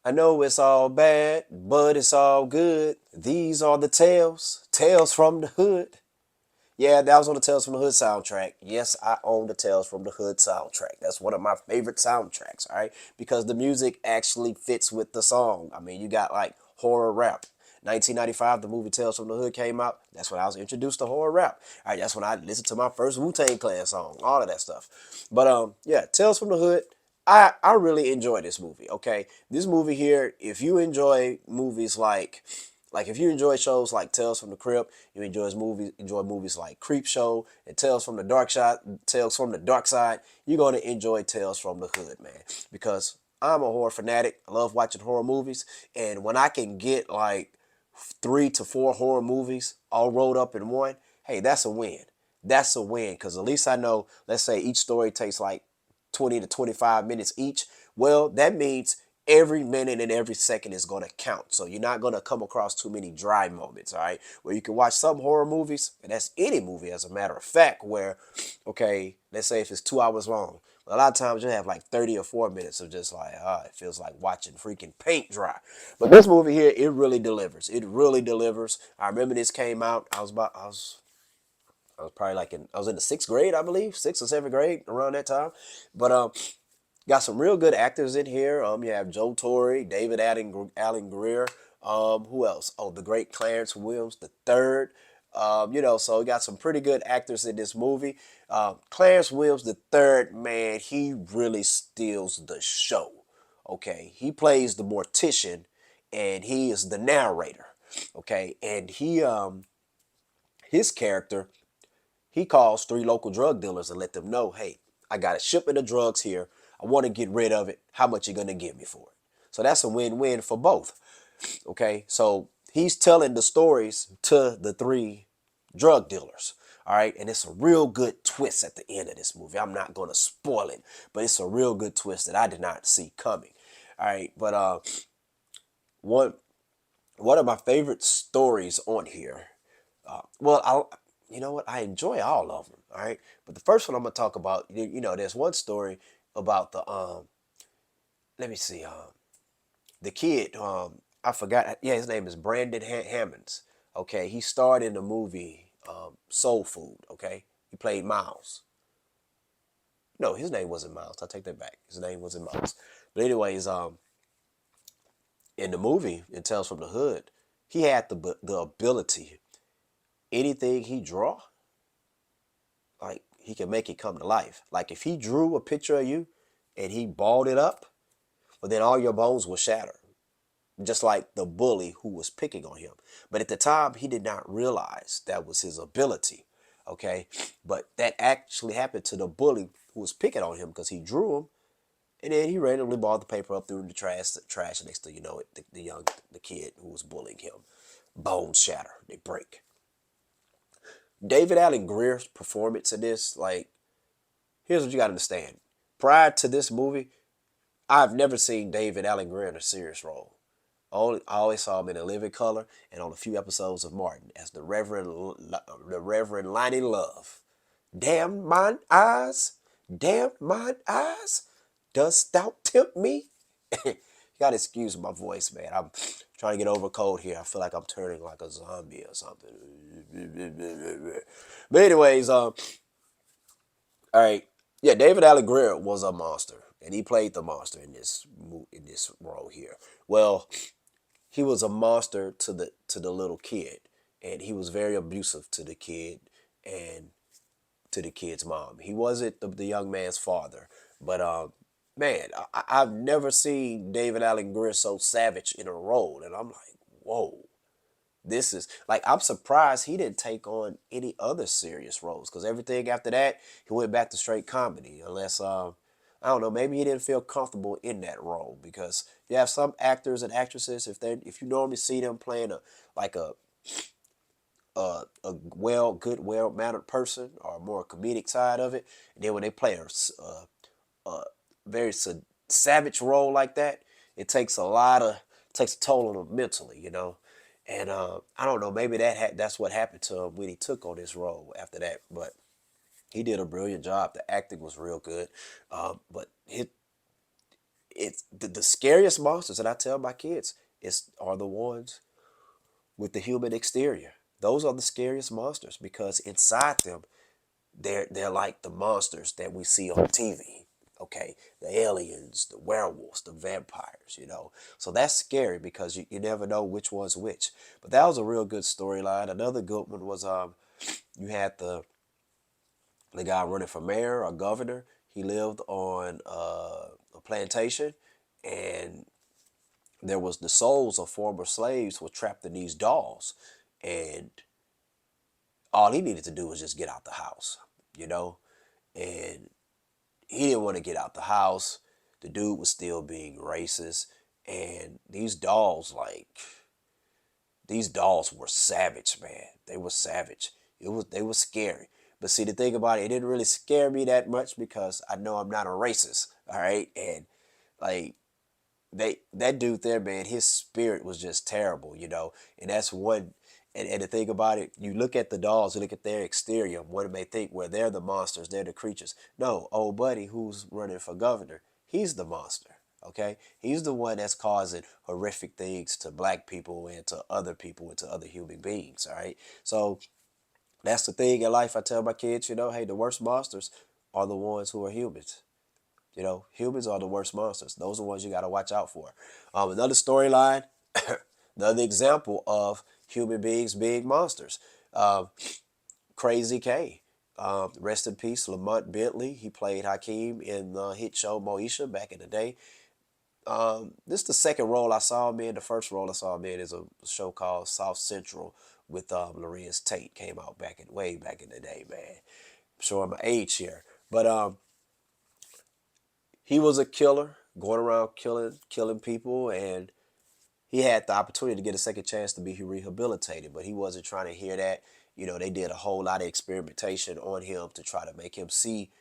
I know it's all bad, but it's all good. These are the tales from the hood. Yeah, that was on the Tales from the Hood soundtrack. Yes, I own the Tales from the Hood soundtrack. That's one of my favorite soundtracks, all right? Because the music actually fits with the song. I mean, you got like horror rap. 1995, the movie Tales from the Hood came out. That's when I was introduced to horror rap. All right, that's when I listened to my first Wu-Tang Clan song, all of that stuff. But yeah, Tales from the Hood. I really enjoy this movie. Okay, this movie here. If you enjoy movies like if you enjoy shows like Tales from the Crypt, you enjoy movies like Creep Show and Tales from the Dark Side, you're gonna enjoy Tales from the Hood, man. Because I'm a horror fanatic. I love watching horror movies, and when I can get like 3 to 4 horror movies all rolled up in one, hey, that's a win. That's a win because at least I know. Let's say each story takes like 20 to 25 minutes each. Well, that means every minute and every second is going to count. So you're not going to come across too many dry moments, all right? Where you can watch some horror movies, and that's any movie as a matter of fact, where, okay, let's say if it's 2 hours long, a lot of times you have like 30 or 4 minutes of just like, it feels like watching freaking paint dry. But this movie here, it really delivers. It really delivers. I remember this came out. I was probably I was in the 6th grade, I believe, 6th or 7th grade around that time. But got some real good actors in here. You have Joe Torre, Allen Greer. Who else? Oh, the great Clarence Williams the third. So we got some pretty good actors in this movie. Clarence Williams the third, man, he really steals the show. Okay, he plays the mortician, and he is the narrator. Okay, and his character, he calls 3 local drug dealers and let them know, hey, I got a shipment of drugs here. I want to get rid of it. How much you gonna give me for it? So that's a win-win for both. Okay, so he's telling the stories to the 3 drug dealers. All right, and it's a real good twist at the end of this movie. I'm not gonna spoil it, but it's a real good twist that I did not see coming. All right, but one one of my favorite stories on here. Well, you know what? I enjoy all of them. All right, but the first one I'm gonna talk about, there's one story about the let me see, the kid. I forgot. Yeah, his name is Brandon Hammonds. Okay, he starred in the movie Soul Food. Okay, he played Miles. No, his name wasn't Miles. I take that back. His name wasn't Miles. But anyways, in the movie, in Tales from the Hood, he had the ability. Anything he draw, like he can make it come to life. Like if he drew a picture of you and he balled it up, well then all your bones will shatter. Just like the bully who was picking on him. But at the time he did not realize that was his ability. Okay. But that actually happened to the bully who was picking on him because he drew him, and then he randomly balled the paper up, threw it in the trash, and next thing you know it, the kid who was bullying him, bones shatter, they break. David Allen Greer's performance in this, like, here's what you got to understand. Prior to this movie, I've never seen David Allen Greer in a serious role. I always saw him in A Living Color and on a few episodes of Martin as the Reverend Lonnie Love. Damn mine eyes, damn mine eyes, dost thou tempt me? You gotta excuse my voice, man. I'm trying to get over a cold here. I feel like I'm turning like a zombie or something. But anyways, all right. Yeah, David Allen Greer was a monster, and he played the monster in this role here. Well, he was a monster to the little kid, and he was very abusive to the kid and to the kid's mom. He wasn't the young man's father, but man, I've never seen David Allen Greer so savage in a role, and I'm like, whoa. This is like, I'm surprised he didn't take on any other serious roles because everything after that he went back to straight comedy. Unless I don't know, maybe he didn't feel comfortable in that role because you have some actors and actresses, if you normally see them playing like a well mannered person or a more comedic side of it, and then when they play a very savage role like that, it takes a toll on them mentally. And I don't know, maybe that's what happened to him when he took on this role after that. But he did a brilliant job. The acting was real good, but it's the scariest monsters, and I tell my kids, are the ones with the human exterior. Those are the scariest monsters because inside them, they're like the monsters that we see on TV. Okay, the aliens, the werewolves, the vampires, So that's scary because you never know which one's which. But that was a real good storyline. Another good one was you had the guy running for mayor or governor. He lived on a plantation, and there was the souls of former slaves were trapped in these dolls, and all he needed to do was just get out the house, you know, and he didn't want to get out the house. The dude was still being racist, and these dolls were savage, man. They were savage. They were scary. But see, the thing about it didn't really scare me that much because I know I'm not a racist. All right, and like that dude there, man, his spirit was just terrible, And that's one. And the thing about it, you look at the dolls, you look at their exterior. One may think, well, they're the monsters, they're the creatures. No, old buddy who's running for governor, he's the monster. Okay, he's the one that's causing horrific things to black people and to other people and to other human beings. All right, so that's the thing in life. I tell my kids, hey, the worst monsters are the ones who are humans. Humans are the worst monsters. Those are the ones you got to watch out for. Another storyline, another example of human beings being monsters. Um, Crazy K. Rest in peace, Lamont Bentley. He played Hakeem in the hit show Moesha back in the day. This is the second role I saw him in. The first role I saw him in is a show called South Central with Lorenz Tate. Came out way back in the day, man. I'm showing my age here, but he was a killer, going around killing people, and he had the opportunity to get a second chance to be rehabilitated, but he wasn't trying to hear that. They did a whole lot of experimentation on him to try to make him see,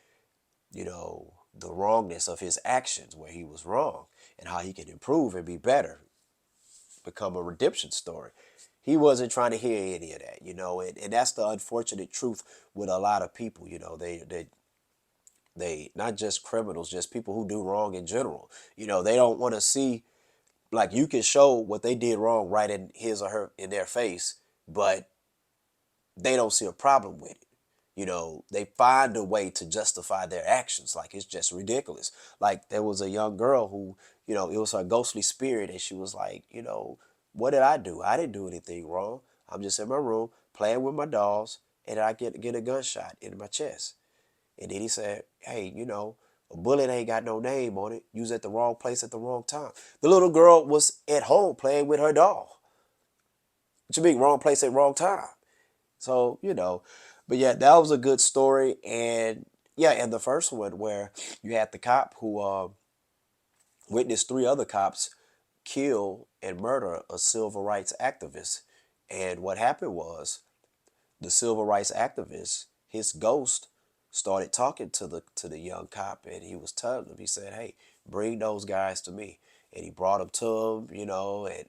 the wrongness of his actions, where he was wrong, and how he can improve and be better, become a redemption story. He wasn't trying to hear any of that, and that's the unfortunate truth with a lot of people. They not just criminals, just people who do wrong in general. They don't want to see, like, you can show what they did wrong right in his or her in their face, but they don't see a problem with it. They find a way to justify their actions. Like, it's just ridiculous. Like, there was a young girl who, it was her ghostly spirit, and she was like, what did I do? I didn't do anything wrong. I'm just in my room playing with my dolls, and I get a gunshot in my chest. And then he said, hey, a bullet ain't got no name on it. You was at the wrong place at the wrong time. The little girl was at home playing with her doll. What you mean, wrong place at wrong time? So, but yeah, that was a good story. And yeah, and the first one where you had the cop who witnessed three other cops kill and murder a civil rights activist. And what happened was the civil rights activist, his ghost, started talking to the young cop, and he was telling him, he said, hey, bring those guys to me. And he brought them to him, and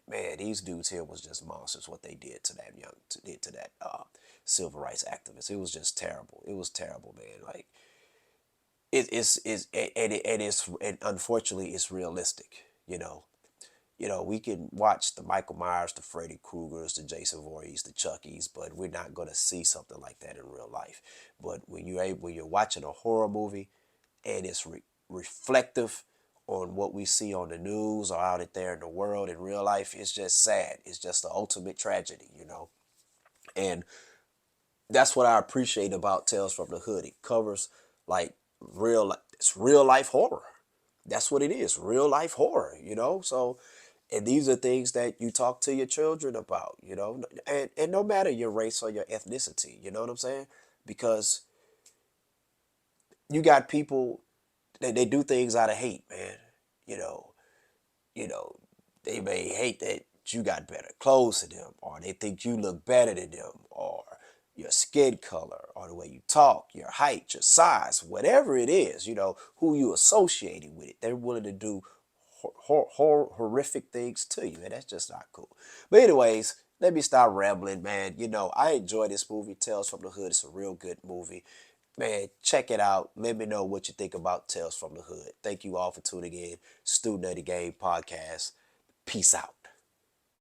man, these dudes here was just monsters. What they did to that civil rights activist, it was just terrible. It was terrible, man. Like, it's and unfortunately it's realistic. We can watch the Michael Myers, the Freddy Kruegers, the Jason Voorhees, the Chuckies, but we're not going to see something like that in real life. But when you're watching a horror movie and it's reflective on what we see on the news or out there in the world in real life, it's just sad. It's just the ultimate tragedy. And that's what I appreciate about Tales from the Hood. It covers like it's real life horror. That's what it is, real life horror. So, and these are things that you talk to your children about. And no matter your race or your ethnicity, you know what I'm saying? Because you got people they do things out of hate, man. You know, you know, they may hate that you got better clothes than them, or they think you look better than them, or your skin color, or the way you talk, your height, your size, whatever it is, who you associating with it. They're willing to do horrific things to you, and that's just not cool. But anyways, let me stop rambling, man. I enjoy this movie, Tales from the Hood. It's a real good movie. Man, check it out. Let me know what you think about Tales from the Hood. Thank you all for tuning in. Student of the Game podcast. Peace out.